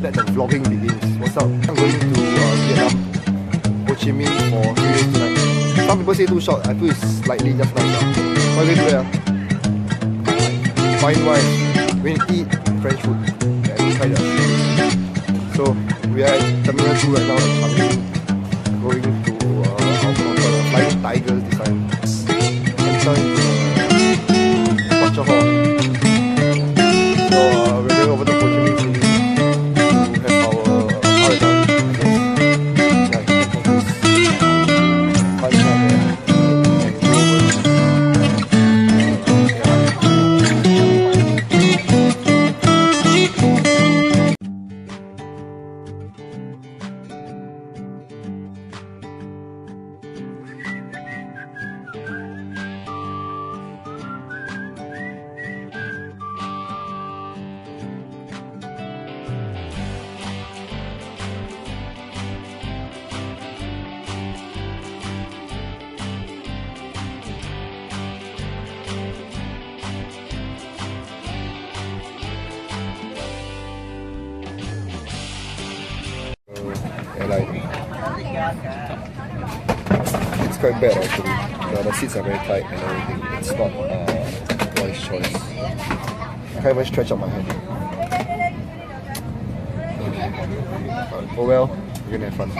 let the vlogging begins. What's up? I'm going to Vietnam, Ho Chi Minh for 3 days tonight. Some people say too short, I feel it's slightly just nice. What are we going to do there? Fine wine, we're going to eat French food. Yeah, we try that. So, we are at Terminal 2 right now in Chi Minh, going to Flying Tigers this time. Enter into structure hall. So we're going over to Ho Chi Minh City to have our R&R, I guess. Yeah, fun time there. And go over. Airline. It's quite bad actually. The seats are very tight and everything. It's not wise choice. I can't even stretch out my hand. Okay. Oh well, we're gonna have fun.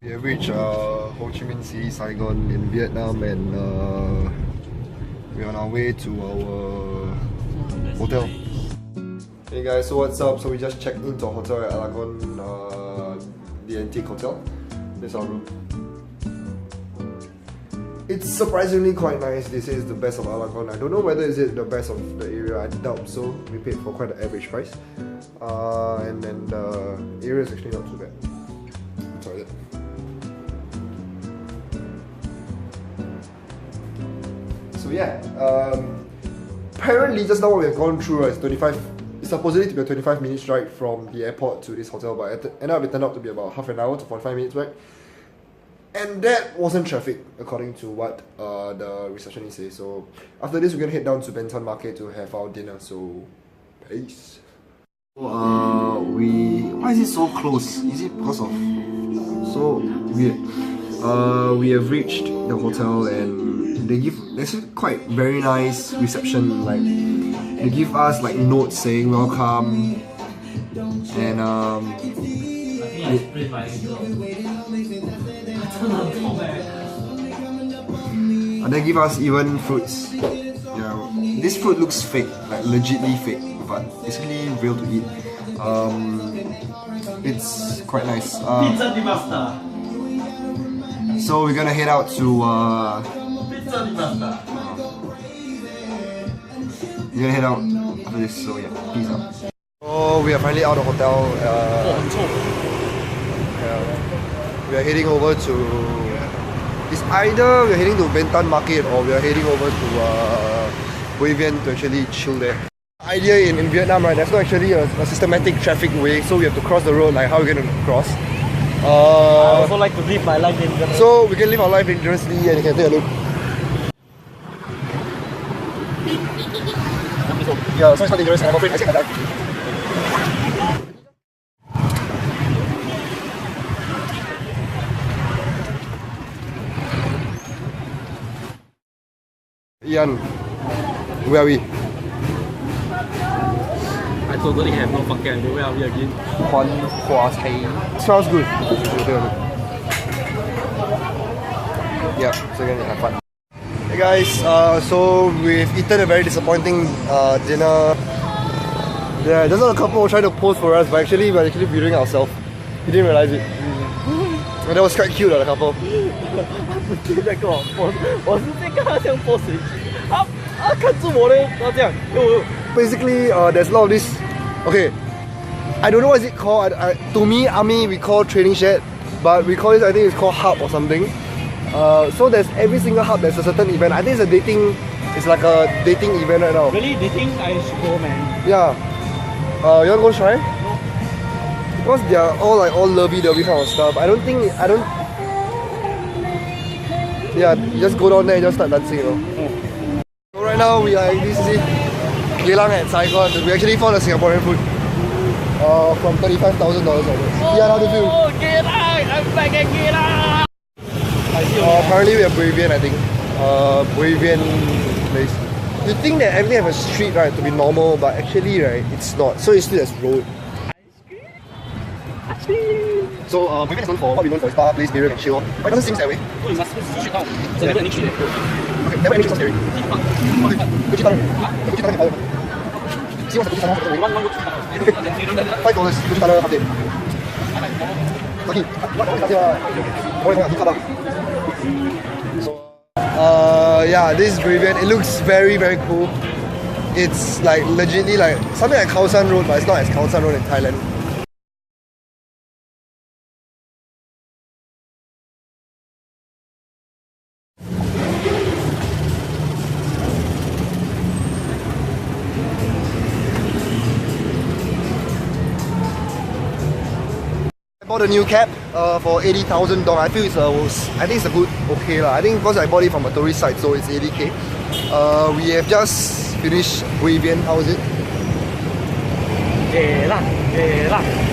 We have reached Ho Chi Minh City, Saigon in Vietnam, and we're on our way to our hotel. Hey guys, so what's up? So we just checked into a hotel at Alagon, the Antique Hotel. This is our room. It's surprisingly quite nice. They say it's the best of Alagon. I don't know whether is it the best of the area. I doubt so. We paid for quite an average price. And then the area is actually not too bad. Toilet. So yeah, apparently just now what we have gone through is 25. It's supposedly to be a 25 minutes ride from the airport to this hotel, but it ended up it turned out to be about half an hour to 45 minutes ride. And that wasn't traffic, according to what the receptionist says. So after this, we're gonna head down to Ben Thanh Market to have our dinner. So peace. Why is it so close? Is it because of so weird? We have reached the hotel and there's a quite very nice reception. Like they give us like notes saying welcome, and they give us even fruits. Yeah, this fruit looks fake, like legitly fake, but it's really real to eat. It's quite nice. So we're gonna head out to we're gonna head out after this, so yeah, peace out. Oh, we are finally out of the hotel. We are heading over to, it's either we're heading to Ben Thanh Market or we are heading over to Hue Vien to actually chill there. The idea in Vietnam, right, there's not actually a systematic traffic way, so we have to cross the road. Like how are we going to cross? I also like to live my life dangerously. So we can live our life dangerously and you can take a look. Yeah, so it's not dangerous. I'm afraid I take my life. Ian, where are we? I totally have no fucking idea where are we again. Huan Hua Cai. Smells good. Yeah, so we're gonna have fun. Hey guys, so we've eaten a very disappointing dinner. Yeah, there's a couple trying to pose for us, but actually we're actually videoing ourselves. You didn't realize it. And that was quite cute, the couple. Basically, there's a lot of this. Okay, I don't know what is it called. To me, army we call training shed, but we call it, I think it's called hub or something. So there's every single hub there's a certain event. I think it's a It's like a dating event right now. Really? They think I should go, man. Yeah. You want to go try? Because they are all lovey-dovey kind of stuff. I don't. Yeah, you just go down there and just start dancing, you know. So right now we are in this Geylang at Saigon. We actually found a Singaporean food. From $35,000 onwards. Yeah, how do you feel? Oh, Geylang! I'm back at Geylang! Apparently we are Bravian, I think. Bravian place. You think that everything has a street, right, to be normal, but actually, right, it's not. So it's still as road. So Bravian is known for what we know for spa, place, beer, and chill. But it doesn't seem that way. Oh, you must switch it down. So never any street. Okay, never any street. Okay, go cheap down. Go cheap down. See what's the good time? One go to $5. Go cheap down half day. Okay, so yeah, this is Bravian. It looks very cool. It's like legitly like something like Khao San Road, but it's not as Khao San Road in Thailand. I bought a new cap for $80,000. I feel I think it's a good okay lah. I think because I bought it from a tourist site, so it's 80k. We have just finished Bravian. How is it? Geylang.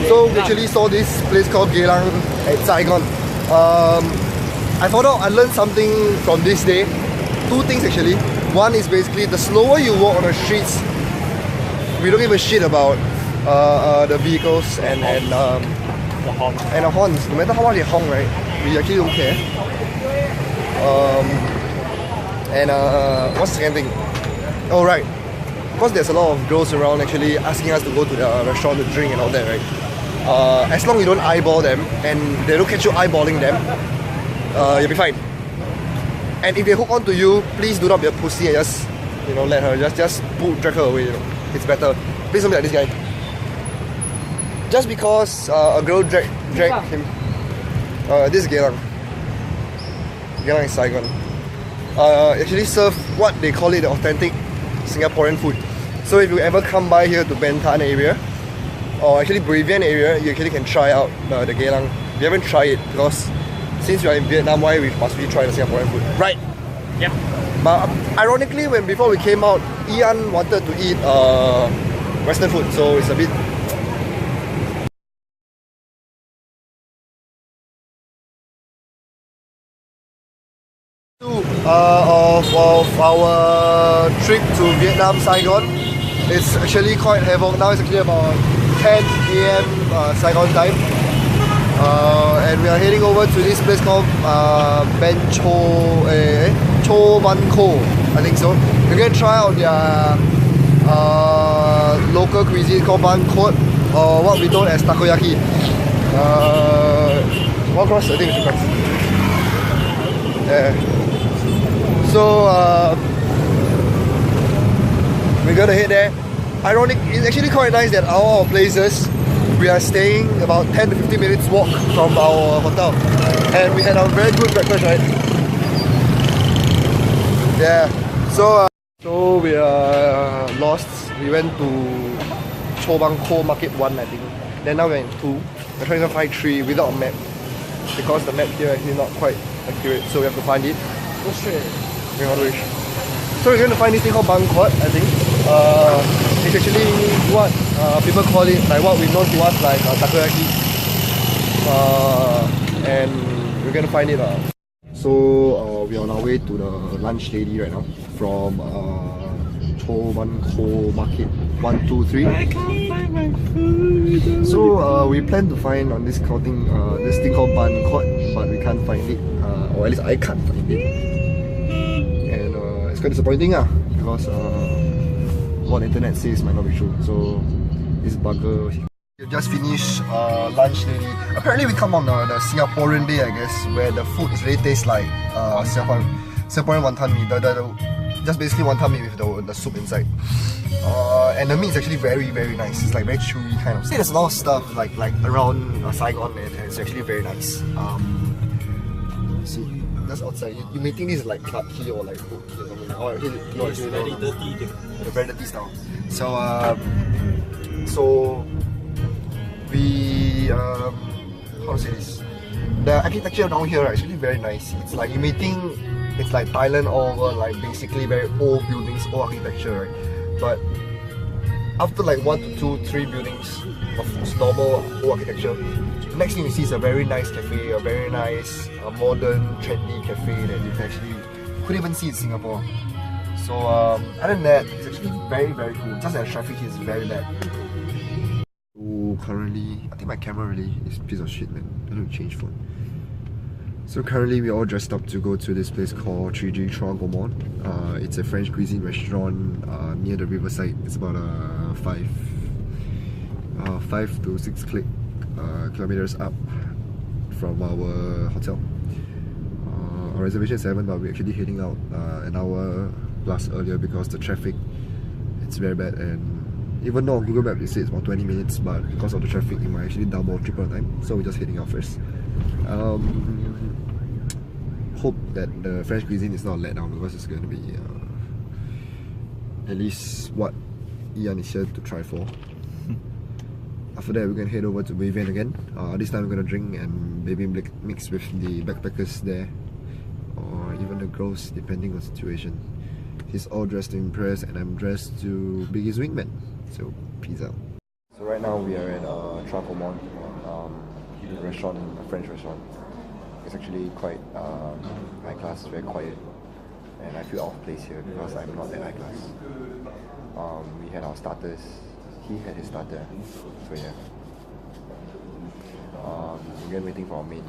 So we actually saw this place called Geylang at Saigon. I found out I learned something from this day. Two things actually. One is basically the slower you walk on the streets, we don't give a shit about the vehicles and the horns. No matter how much they honk, right, we actually don't care. What's the second thing? Oh right, because there's a lot of girls around actually asking us to go to the restaurant to drink and all that, right? As long as you don't eyeball them and they don't catch you eyeballing them, you'll be fine. And if they hook onto you, please do not be a pussy and just, let her just drag her away. It's better. Please don't be like this guy. Just because a girl dragged him. This is Geylang. Geylang is Saigon. Actually serve what they call it the authentic Singaporean food. So if you ever come by here to Ben Thanh area, or actually Bravian area, you actually can try out the Geylang. If you haven't tried it, because since we are in Vietnam, why we must really try the Singaporean food, right? Yeah. But ironically, before we came out, Ian wanted to eat Western food, so it's a bit. Of our trip to Vietnam, Saigon. It's actually quite havoc. Now it's actually about 10 AM Saigon time. And we are heading over to this place called Cho Ban Ko, I think so. We're going to try out their local cuisine called Ban Kot, or what we know as takoyaki. One cross, I think it's a cross. Yeah. So we're gonna head there. Ironic, it's actually quite nice that our places, we are staying about 10 to 15 minutes walk from our hotel, and we had a very good breakfast, right? Yeah. So we are lost. We went to Cho Bang Ko Market 1, I think. Then now we're in 2. We're trying to find 3 without a map, because the map here is actually not quite accurate. So we have to find it. Go straight. So we're going to find this thing called Bangkot, I think. It's actually what people call it, like what we know to us like takoyaki. And we're going to find it. So we're on our way to the lunch lady right now from Cho Ban Ko Market 1, 2, 3. I can't find my food. So we plan to find on this thing called Bangkot, but we can't find it, or at least I can't find it. It's quite disappointing because what the internet says might not be true. So this burger. We just finished lunch lady. Apparently we come on the Singaporean day, I guess, where the food really tastes like Singaporean wonton mee. Just basically wonton mee with the soup inside. And the meat is actually very nice. It's like very chewy kind of. There's a lot of stuff like around Saigon, and it's actually very nice. Let's see. just outside. You may think this is like Clarke Quay or like Book Quay or something. Oh, actually, no, It's very dirty. The very dirty style. So we how to say this? The architecture down here is actually very nice. It's like you may think it's like Thailand all over, like basically very old buildings, old architecture, right? But after like 1 to 2, 3 buildings of normal old architecture, the next thing you see is a very nice cafe, a very nice modern, trendy cafe that you couldn't even see in Singapore. So other than that, it's actually very cool. Just that the traffic here is very bad. So currently, I think my camera really is a piece of shit, man. I need to change phone. So currently we're all dressed up to go to this place called 3G Trois Gourmands. It's a French cuisine restaurant near the riverside. It's about 5 to 6 kilometers up from our hotel. Our reservation is 7, but we're actually heading out an hour plus earlier because the traffic, it's very bad. And even though on Google Maps it says it's about 20 minutes, but because of the traffic it might actually double or triple the time. So we're just heading out first. Hope that the French cuisine is not let down because it's going to be at least what Ian is here to try for. After that, we're going to head over to Vivian again. This time we're going to drink and maybe mix with the backpackers there, or even the girls, depending on the situation. He's all dressed to impress and I'm dressed to be his wingman. So peace out. So right now we are at Trois Gourmands, a restaurant, a French restaurant. It's actually quite high class, very quiet, and I feel out of place here because I'm not that high class. We had our starters, he had his starter, so yeah. Again waiting for our main.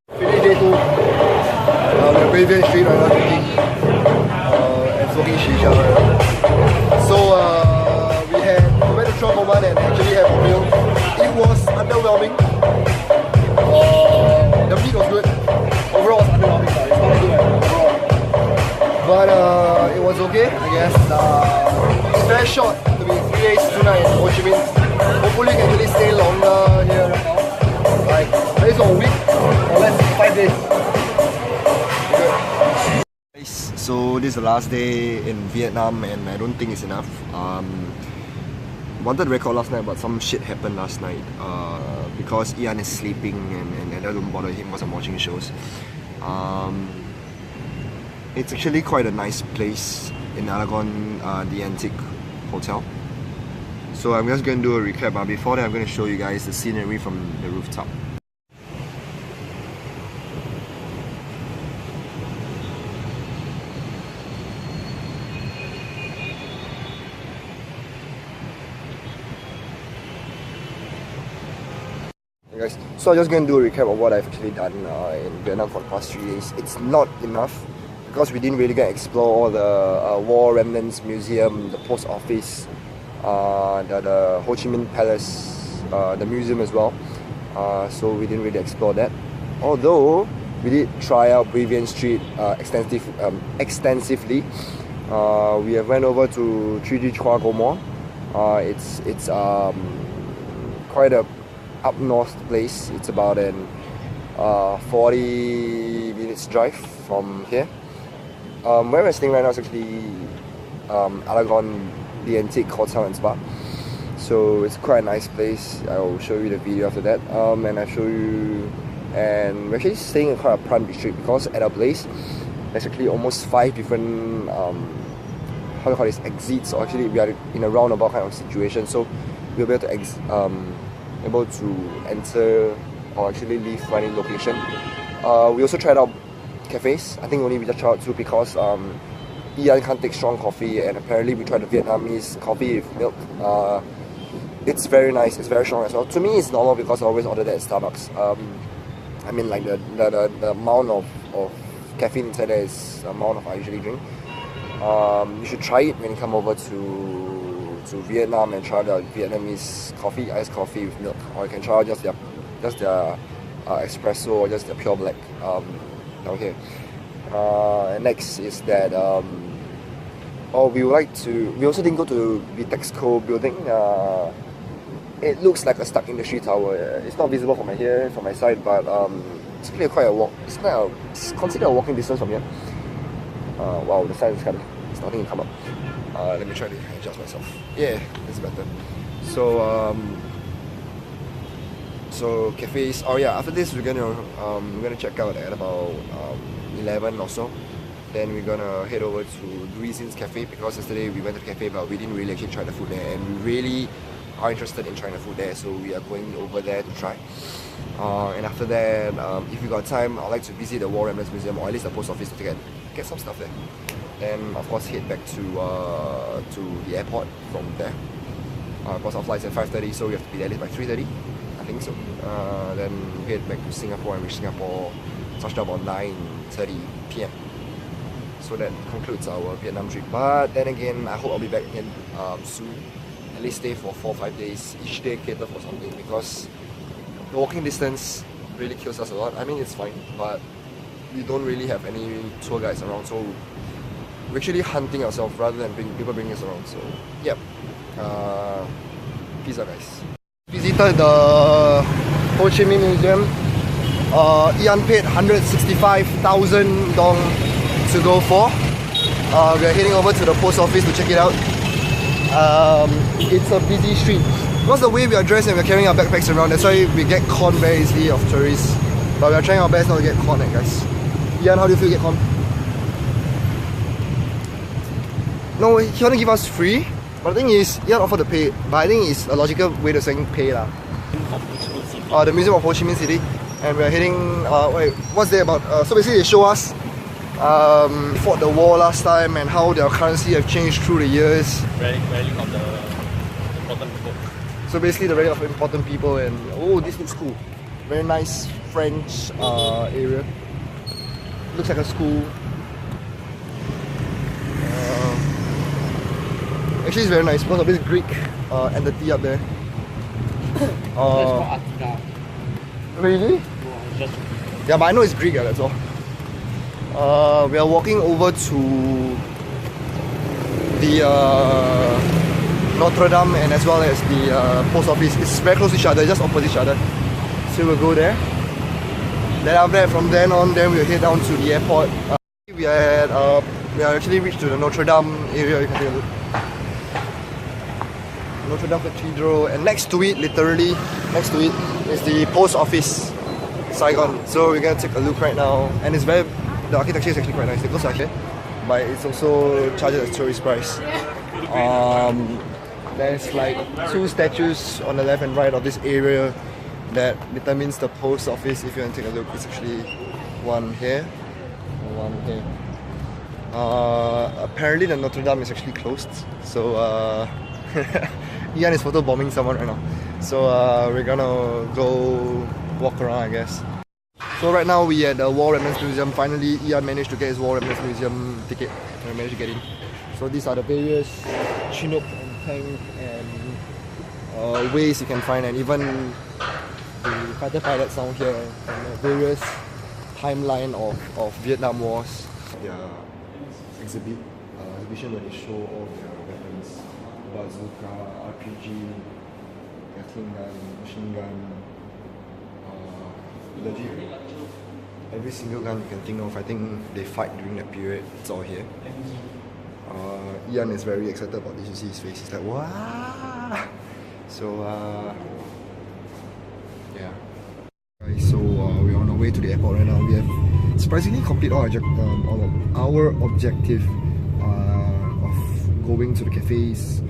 Finish day 2. We're Vivian Street right now drinking and smoking shisha right now. So we went to Trois Gourmands and actually had a meal. It was underwhelming. The meat was good. Overall it was underwhelming, but it's not good overall. But it was okay, I guess. It's very short to be 3 days, 2 nights in Ho Chi Minh. Hopefully you can actually stay longer here right now. Like at least a week or less, 5 days. Good. So this is the last day in Vietnam and I don't think it's enough. Wanted to record last night, but some shit happened last night because Ian is sleeping and I don't bother him because I'm watching shows. It's actually quite a nice place in Saigon, the Antique Hotel. So I'm just going to do a recap, but before that I'm going to show you guys the scenery from the rooftop. Hey guys, so I'm just going to do a recap of what I've actually done in Vietnam for the past 3 days. It's not enough because we didn't really get to explore all the War Remnants Museum, the post office, the Ho Chi Minh Palace, the museum as well. So we didn't really explore that. Although we did try out Vivian Street extensively. We have went over to 3G Trois Gourmands. It's quite a up north place. It's about an 40 minutes drive from here. Where we're staying right now is actually Saigon, the Antique Hotel and Spa. So it's quite a nice place. I'll show you the video after that. And I'll show you. And we're actually staying in quite a prime district because at our place there's actually almost 5 different how do you call this, exits, or actually we are in a roundabout kind of situation. So we'll be able to enter or actually leave right in location. We also tried out cafes. I think only we just tried out 2 because Ian can't take strong coffee, and apparently we tried the Vietnamese coffee with milk. It's very nice, it's very strong as well. To me it's normal because I always order that at Starbucks. I mean like the amount of caffeine inside there is the amount I usually drink. You should try it when you come over to Vietnam and try the Vietnamese coffee, iced coffee with milk, or you can try just their espresso or just the pure black down here. And next is that we also didn't go to the Texco building. It looks like a stuck industry tower. It's not visible from my side, but It's really quite a walk. It's considered a walking distance from here. Wow, the sign is kind of starting to come up. Let me try to adjust myself. Yeah, it's better. So cafes. Oh yeah, after this we're gonna check out at about 11 or so. Then we're gonna head over to Greasin's Cafe because yesterday we went to the cafe but we didn't really actually try the food there, and we really are interested in trying the food there, so we are going over there to try. And after that, if we got time, I'd like to visit the War Remnants Museum or at least the post office to get some stuff there. Then of course head back to the airport from there. Because our flight's at 5:30, so we have to be there at least by 3:30. I think so. Then head back to Singapore and reach Singapore, touchdown about 9:30 PM. So that concludes our Vietnam trip. But then again, I hope I'll be back again soon. At least stay for 4 or 5 days. Each day cater for something, because the walking distance really kills us a lot. I mean, it's fine, but we don't really have any tour guides around, so we're actually hunting ourselves rather than people bringing us around. So yep. Peace out, guys. Visited the Ho Chi Minh Museum. Ian paid 165,000 dong to go for. We are heading over to the post office to check it out. It's a busy street. Because the way we are dressed and we're carrying our backpacks around, that's why we get conned very easily of tourists. But we are trying our best not to get conned, guys. Ian, how do you feel get conned? No, he want to give us free. But the thing is, Ian offered to pay. But I think it's a logical way to saying pay lah. The Museum of Ho Chi Minh City. And we're heading, wait, what's there about? So basically they show us fought the war last time and how their currency have changed through the years. Rallying of the important people. So basically the rally of important people, and oh, this looks cool. Very nice French area. Looks like a school. Actually it's very nice because of this Greek entity up there. It's called Athena. Really? Yeah, but I know it's Greek, that's all. We are walking over to the Notre Dame and as well as the post office. It's very close to each other, just opposite each other. So we'll go there. Then after that, from then on, then we'll head down to the airport. We are actually reached to the Notre Dame area. You can take a look. Notre Dame Cathedral, and next to it, literally next to it, is the post office, Saigon. So we're gonna take a look right now, and it's the architecture is actually quite nice. It goes like that, but it's also charged as tourist price. There's like 2 statues on the left and right of this area that determines the post office. If you want to take a look, it's actually one here and one here. Apparently the Notre Dame is actually closed, so Ian is photobombing someone right now. So we're gonna go walk around, I guess. So right now we at the War Remnants Museum. Finally, Ian managed to get his War Remnants Museum ticket. We managed to get in. So these are the various Chinook and tank and ways you can find, and even the fighter pilots down here, and the various timeline of Vietnam Wars. Their exhibition where they show all their weapons: bazooka, RPG, Gatling gun, machine gun. Legit, every single gun you can think of, I think they fight during that period. It's all here. Ian is very excited about this. You see his face. He's like, wow. So yeah. Guys, so we're on our way to the airport right now. We have surprisingly completed our objective of going to the cafes,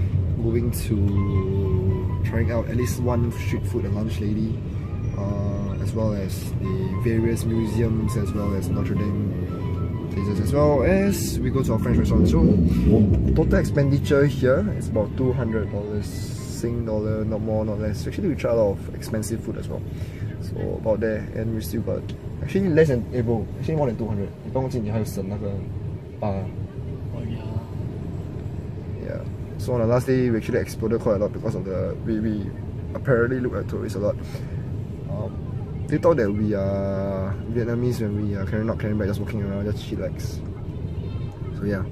going to trying out at least one street food and lunch lady. As well as the various museums, as well as Notre Dame places, as well as we go to our French restaurant. So total expenditure here is about $200 Sing dollar, not more, not less. Actually we try a lot of expensive food as well. So about there, and we still got actually less than able, actually more than 200. 你不用记你还有省那个8. Yeah. So on the last day we actually exploded quite a lot because of the we apparently look like tourists a lot. They thought that we are Vietnamese when we are not carrying back, just walking around, just chillax. So yeah.